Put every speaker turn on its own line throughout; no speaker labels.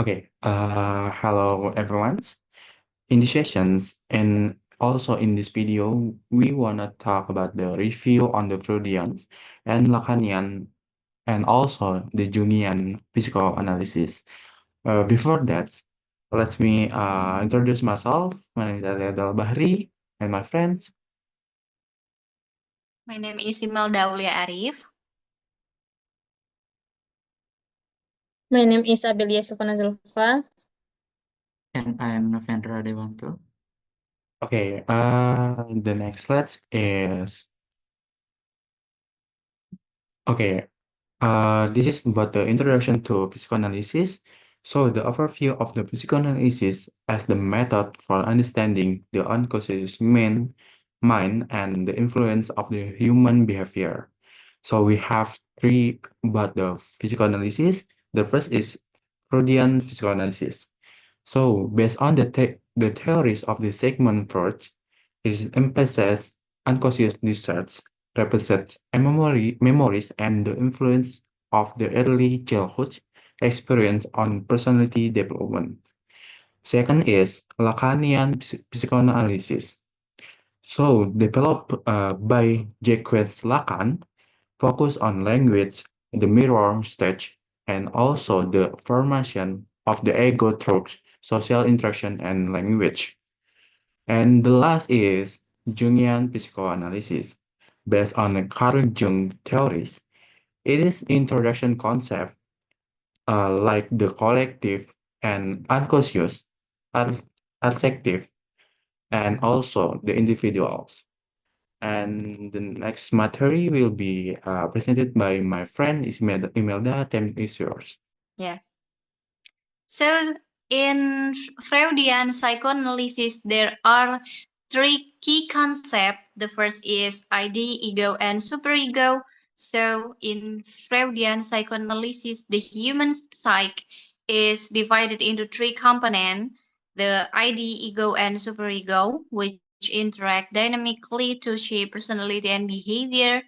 Hello everyone. In the sessions and also in this video, we wanna talk about the review on the Freudians and Lacanian and also the Jungian psychoanalysis. Before that, let me introduce myself. My name is Aliadal Bahri and my friends.
My name is Imelda Aulia Arif.
My name is Abelia Sofana Zulfa.
And I am Novendra Dewanto.
The next slide is okay. This is about the introduction to psychoanalysis. So the overview of the psychoanalysis as the method for understanding the unconscious mind and the influence of the human behavior. So we have three about the psychoanalysis. The first is Freudian psychoanalysis. So based on the theories of the Sigmund Freud, it emphasizes unconscious research, represents memories and the influence of the early childhood experience on personality development. Second is Lacanian psychoanalysis. So developed by Jacques Lacan, focus on language, the mirror stage, and also the formation of the ego through social interaction and language. And the last is Jungian psychoanalysis, based on the Carl Jung theories. It is introduction concept like the collective and unconscious, ad- adjective, and also the individuals. And the next material will be presented by my friend Imelda. Time is yours.
Yeah. So in Freudian psychoanalysis, there are three key concepts. The first is ID, ego, and superego. So in Freudian psychoanalysis, the human psyche is divided into three components: the ID, ego, and superego, which interact dynamically to shape personality and behavior.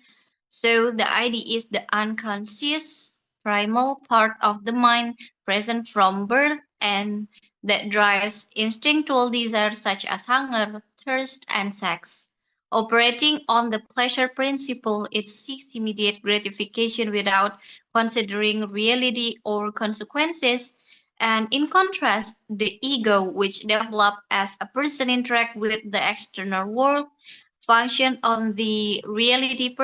So the ID is the unconscious primal part of the mind present from birth and that drives instinctual desires such as hunger, thirst, and sex. Operating on the pleasure principle, it seeks immediate gratification without considering reality or consequences. And in contrast, the ego, which develops as a person interact with the external world, function on the reality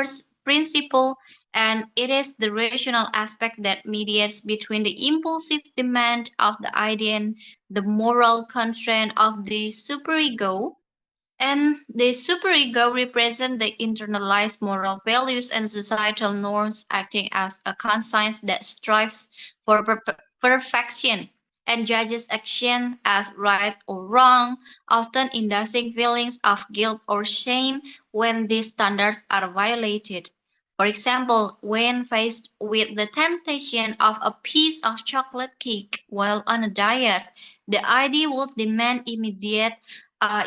principle, and it is the rational aspect that mediates between the impulsive demand of the idea and the moral constraint of the superego. And the superego represents the internalized moral values and societal norms, acting as a conscience that strives for perfection and judges action as right or wrong, often inducing feelings of guilt or shame when these standards are violated. For example, when faced with the temptation of a piece of chocolate cake while on a diet, the idea would demand immediate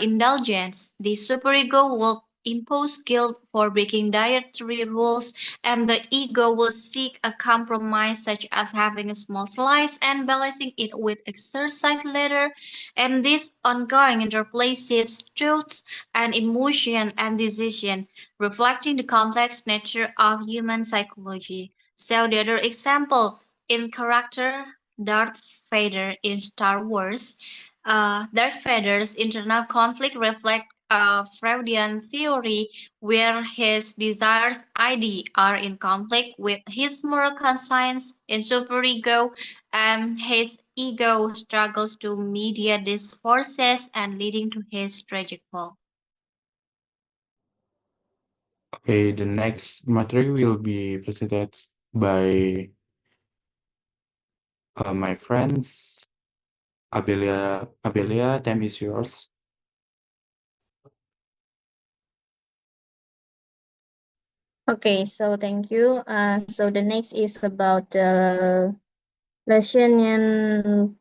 indulgence. The superego will impose guilt for breaking dietary rules, and the ego will seek a compromise, such as having a small slice and balancing it with exercise later. And this ongoing interplay shapes truths and emotion and decision, reflecting the complex nature of human psychology. So, the other example in character Darth Vader in Star Wars. Darth Vader's internal conflict reflects a Freudian theory where his desires ID are in conflict with his moral conscience in superego, and his ego struggles to mediate these forces and leading to his tragic fall.
Okay, the next material will be presented by my friends Abelia, time is yours.
Okay, so thank you. So the next is about the Lacanian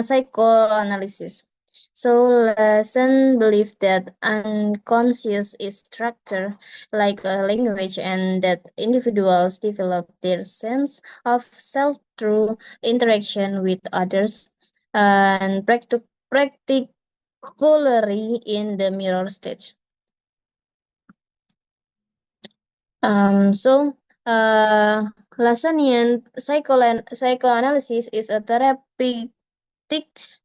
psychoanalysis. So Lassen believed that unconscious is structure like a language and that individuals develop their sense of self through interaction with others and particularly in the mirror stage. So Lacanian psychoanalysis is a therapeutic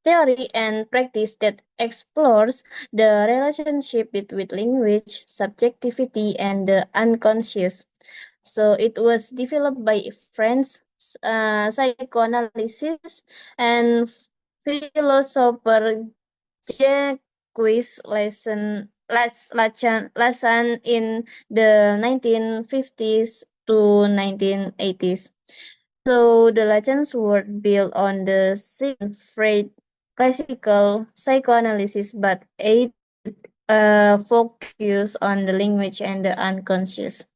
theory and practice that explores the relationship between language, subjectivity, and the unconscious. So it was developed by French psychoanalysis and philosopher Jacques Lassan in the 1950s to 1980s. So the legends were built on the same Freud classical psychoanalysis, but aid focus on the language and the unconscious.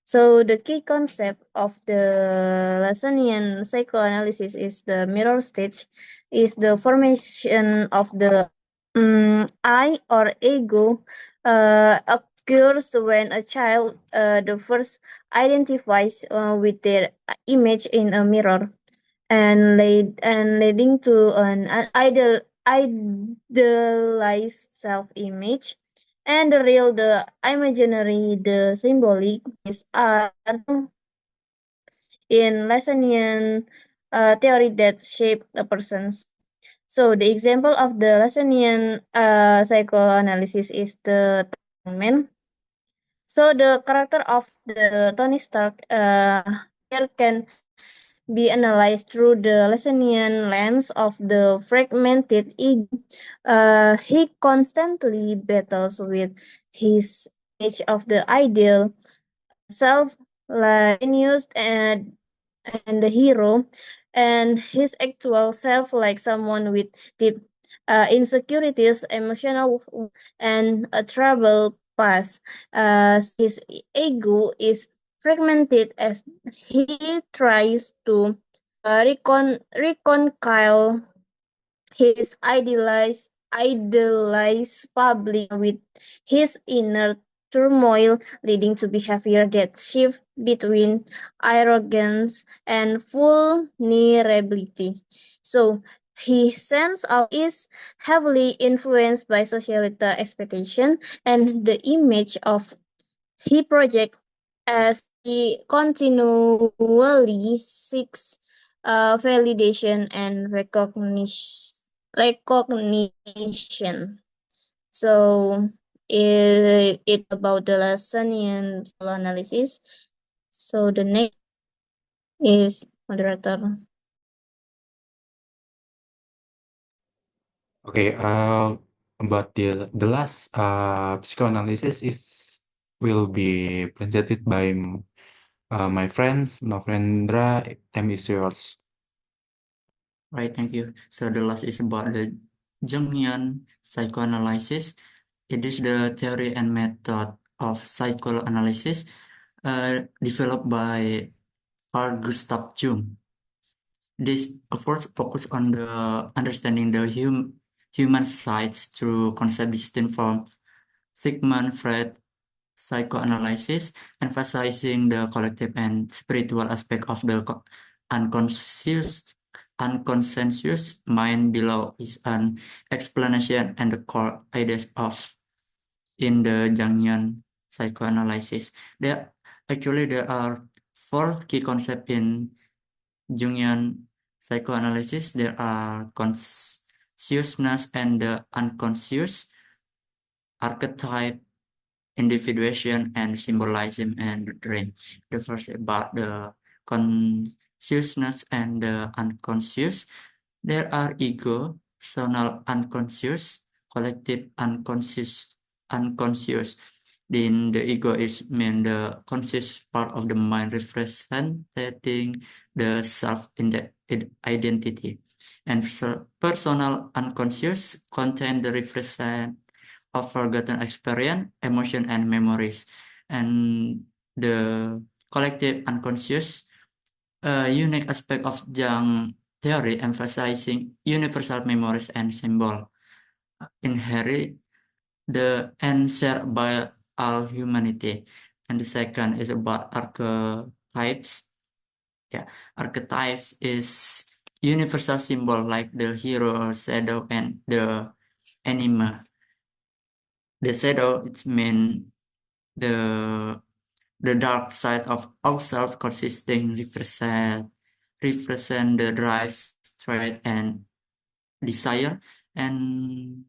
So the key concept of the Lacanian psychoanalysis is the mirror stage, is the formation of the I or ego occurs when a child the first identifies with their image in a mirror and leading to an idealized self-image and the real, the imaginary, the symbolic is are in Lacanian theory that shape a person's. So the example of the Lacanian psychoanalysis is the man. So the character of the Tony Stark here can be analyzed through the Lacanian lens of the fragmented ego. He constantly battles with his image of the ideal self, like genius and the hero, and his actual self, like someone with deep insecurities, emotional, and a troubled past. His ego is fragmented as he tries to reconcile his idealized public with his inner turmoil, leading to behavior that shift between arrogance and vulnerability. So his sense of is heavily influenced by societal expectation and the image of he project as he continually seeks validation and recognition. So it about the Lacanian analysis. So the next is moderator.
Okay, but the last psychoanalysis is will be presented by my friends Novendra. Time is yours.
Right, thank you. So the last is about the Jungian psychoanalysis. It is the theory and method of psychoanalysis developed by Carl Gustav Jung. This efforts focus on the understanding the human sides through concepts distinct from Sigmund Freud psychoanalysis, emphasizing the collective and spiritual aspect of the unconscious mind. Below is an explanation and the core ideas of in the Jungian psychoanalysis. There are 4 key concepts in Jungian psychoanalysis. There are consciousness and the unconscious, archetype, individuation, and symbolism and the dream. The first about the consciousness and the unconscious. There are ego, personal unconscious, collective unconscious. Then the ego is mean the conscious part of the mind representing the self in the identity. And personal unconscious contain the represent of forgotten experience, emotion, and memories. And the collective unconscious, a unique aspect of Jung theory emphasizing universal memories and symbol. inherit and shared by all humanity. And the second is about archetypes. Yeah, archetypes is universal symbol like the hero, shadow, and the anima. The shadow, it's mean the dark side of ourselves, consisting represent the drive, strength, and desire. And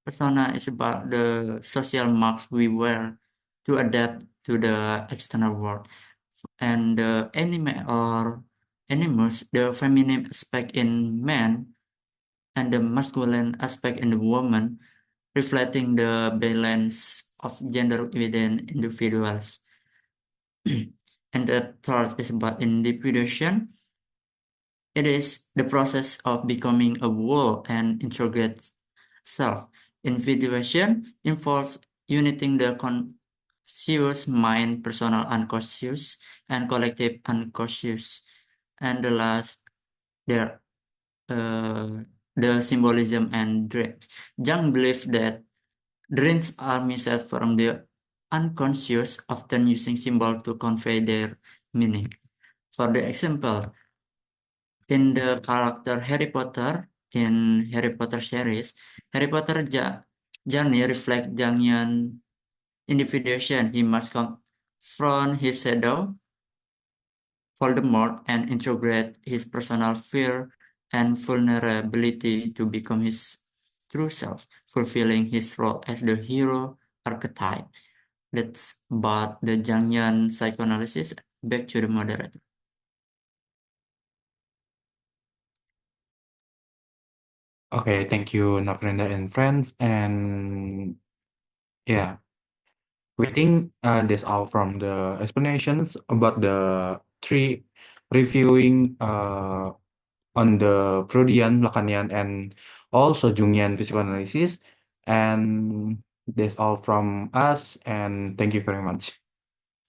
persona is about the social marks we wear to adapt to the external world. And the anime or animus, the feminine aspect in man and the masculine aspect in the woman, reflecting the balance of gender within individuals. And the third is about individuation. It is the process of becoming a whole and integrated self. Individuation involves uniting the conscious mind, personal unconscious, and collective unconscious. And the last, there, the symbolism and dreams. Jung believed that dreams are missed from the unconscious, often using symbol to convey their meaning. For the example, in the character Harry Potter in Harry Potter series, Harry Potter journey reflect Jungian individuation. He must confront his shadow, Voldemort, and integrate his personal fear and vulnerability to become his true self, fulfilling his role as the hero archetype. That's about the Jungian psychoanalysis. Back to the moderator.
Okay, thank you, Nafrenda and friends. And yeah, we think that's all from the explanations about the three reviewing on the Freudian, Lacanian, and also Jungian psychoanalysis. And that's all from us. And thank you very much.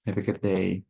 Have a good day.